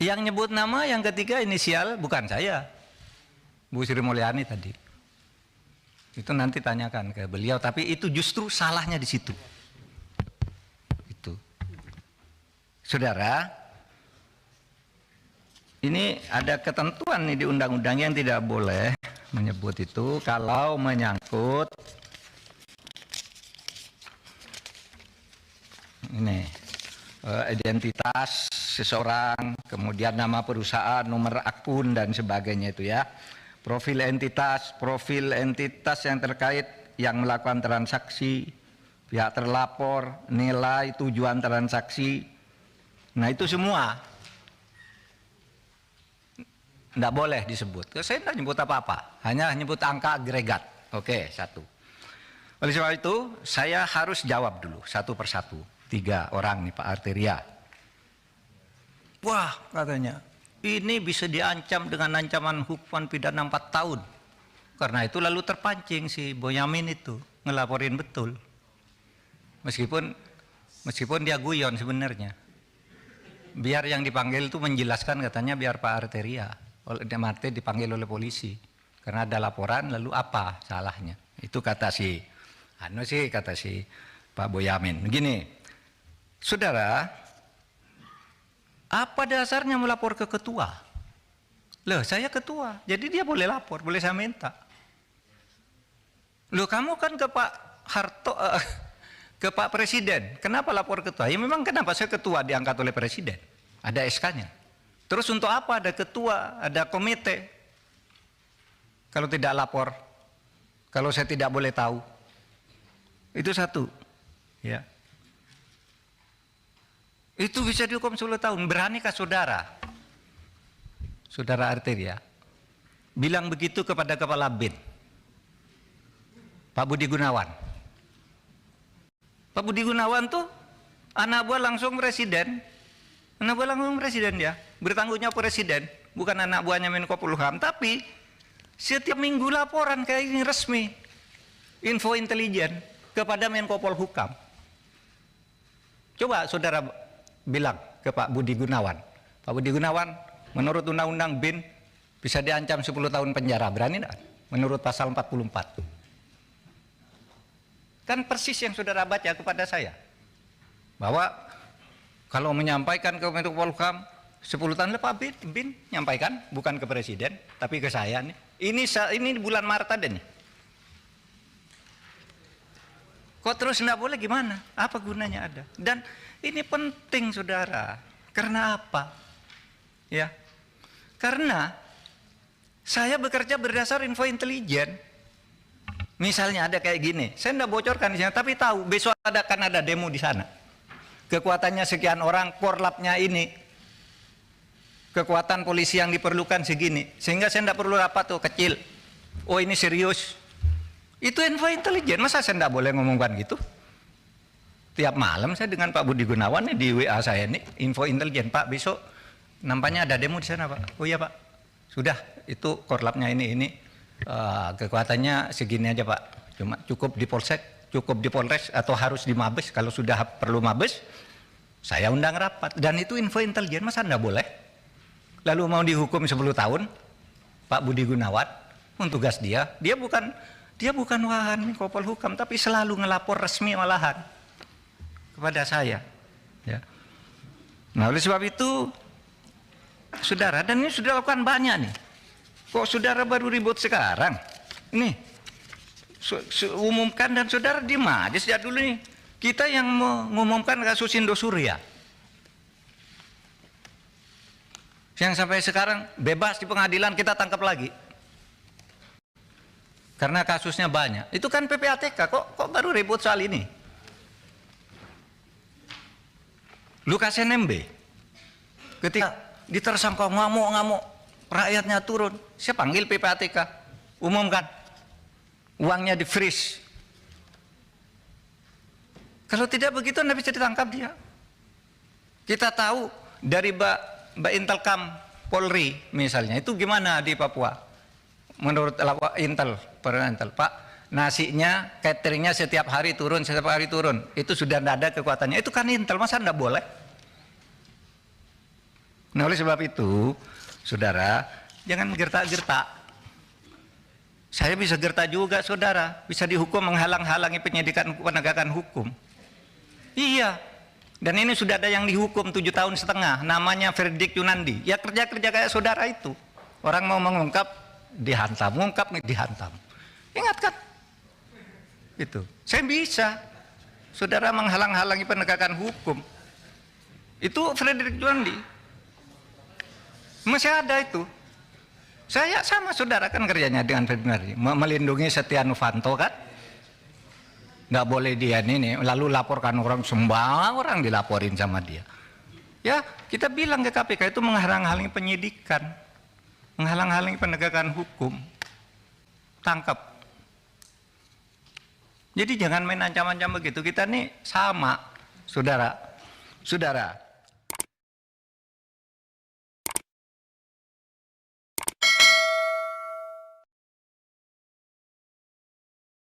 Yang nyebut nama yang ketiga inisial bukan saya, Bu Sri Mulyani tadi. Itu nanti tanyakan ke beliau, tapi itu justru salahnya di situ. Itu. Saudara, ini ada ketentuan nih di undang-undang yang tidak boleh menyebut itu kalau menyangkut ini identitas seseorang, kemudian nama perusahaan, nomor akun dan sebagainya itu ya. Profil entitas yang terkait yang melakukan transaksi, pihak terlapor, nilai, tujuan transaksi. Nah itu semua tidak boleh disebut. Saya tidak nyebut apa-apa, hanya nyebut angka agregat. Oke, satu. Oleh sebab itu, saya harus jawab dulu satu persatu. 3 orang nih Pak Arteria. Wah, katanya, ini bisa diancam dengan ancaman hukuman pidana 4 tahun. Karena itu lalu terpancing si Boyamin itu ngelaporin betul. Meskipun dia guyon sebenarnya. Biar yang dipanggil itu menjelaskan, katanya biar Pak Arteria. Oleh Marte dipanggil oleh polisi. Karena ada laporan, lalu apa salahnya? Itu kata si Pak Boyamin. Begini, saudara, apa dasarnya melapor ke ketua? Loh, saya ketua, jadi dia boleh lapor, boleh saya minta. Loh, kamu kan ke Pak Harto, ke Pak Presiden, kenapa lapor ketua? Ya memang kenapa saya ketua diangkat oleh Presiden, ada SK-nya. Terus untuk apa ada ketua, ada komite? Kalau tidak lapor, kalau saya tidak boleh tahu, itu satu, ya. Itu bisa dihukum 10 tahun. Beranikah saudara Arteria bilang begitu kepada Kepala BIN, Pak Budi Gunawan? Pak Budi Gunawan tuh anak buah langsung presiden. Anak buah langsung presiden dia. Bertanggung jawab presiden, bukan anak buahnya Menko Polhukam. Tapi setiap minggu laporan kayak ini resmi, info intelijen kepada Menko Polhukam. Coba saudara bilang ke Pak Budi Gunawan, Pak Budi Gunawan, menurut Undang-Undang BIN bisa diancam 10 tahun penjara, berani tidak? Menurut pasal 44. Kan persis yang saudara baca kepada saya, bahwa kalau menyampaikan ke Menko Polhukam 10 tahun, Pak BIN nyampaikan, bukan ke Presiden, tapi ke saya nih. Ini bulan Maret ada nih. Kok terus tidak boleh gimana? Apa gunanya ada? Dan ini penting saudara. Karena apa? Ya, karena saya bekerja berdasar info intelijen. Misalnya ada kayak gini, saya tidak bocorkan di sana, tapi tahu besok akan ada demo di sana. Kekuatannya sekian orang, korlapnya ini, kekuatan polisi yang diperlukan segini, sehingga saya tidak perlu rapat tuh kecil. Oh ini serius. Itu info intelijen, masa saya tidak boleh ngomongkan gitu? Tiap malam saya dengan Pak Budi Gunawan nih, di WA saya nih, info intelijen, Pak besok nampaknya ada demo di sana Pak. Oh iya Pak, sudah itu korlapnya ini kekuatannya segini aja Pak. Cuma cukup di Polsek, cukup di Polres atau harus di Mabes. Kalau sudah perlu Mabes, saya undang rapat. Dan itu info intelijen, masa tidak boleh? Lalu mau dihukum 10 tahun, Pak Budi Gunawan, tugas dia bukan wahan Menko Polhukam, tapi selalu ngelapor resmi malahan kepada saya. Ya. Nah oleh sebab itu, saudara, dan ini sudah lakukan banyak nih. Kok saudara baru ribut sekarang? Nih, umumkan dan saudara diem aja sejak dulu nih. Kita yang mengumumkan kasus Indosuria, yang sampai sekarang bebas di pengadilan, kita tangkap lagi. Karena kasusnya banyak. Itu kan PPATK, kok baru ribut soal ini? Lukas NMB, ketika ditersangka ngamuk-ngamuk, rakyatnya turun, saya panggil PPATK, umumkan, uangnya di freeze. Kalau tidak begitu, Anda bisa ditangkap dia. Kita tahu dari Mbak Intelkam Polri misalnya, itu gimana di Papua? Menurut Intel, Pak, nasinya, cateringnya setiap hari turun, itu sudah tidak ada kekuatannya. Itu kan Intel, masa tidak boleh? Nah, oleh sebab itu, saudara, jangan gertak-gertak. Saya bisa gertak juga, saudara. Bisa dihukum menghalang-halangi penyidikan penegakan hukum. Iya. Dan ini sudah ada yang dihukum 7 tahun setengah. Namanya Fredrik Yunandi. Ya kerja-kerja kayak saudara itu. Orang mau mengungkap, dihantam. Mengungkap, dihantam. Ingat kan? Itu. Saya bisa. Saudara menghalang-halangi penegakan hukum. Itu Fredrik Yunandi. Masih ada itu. Saya sama saudara kan kerjanya dengan Fredrik Yunandi. Melindungi Setia Novanto kan. Nggak boleh dia ini. Lalu laporkan orang, sembarang orang dilaporin sama dia. Ya kita bilang ke KPK itu menghalang-halangi penyidikan. Menghalang-halangi penegakan hukum. Tangkap. Jadi jangan main ancam-ancam begitu. Kita nih sama, saudara. Saudara,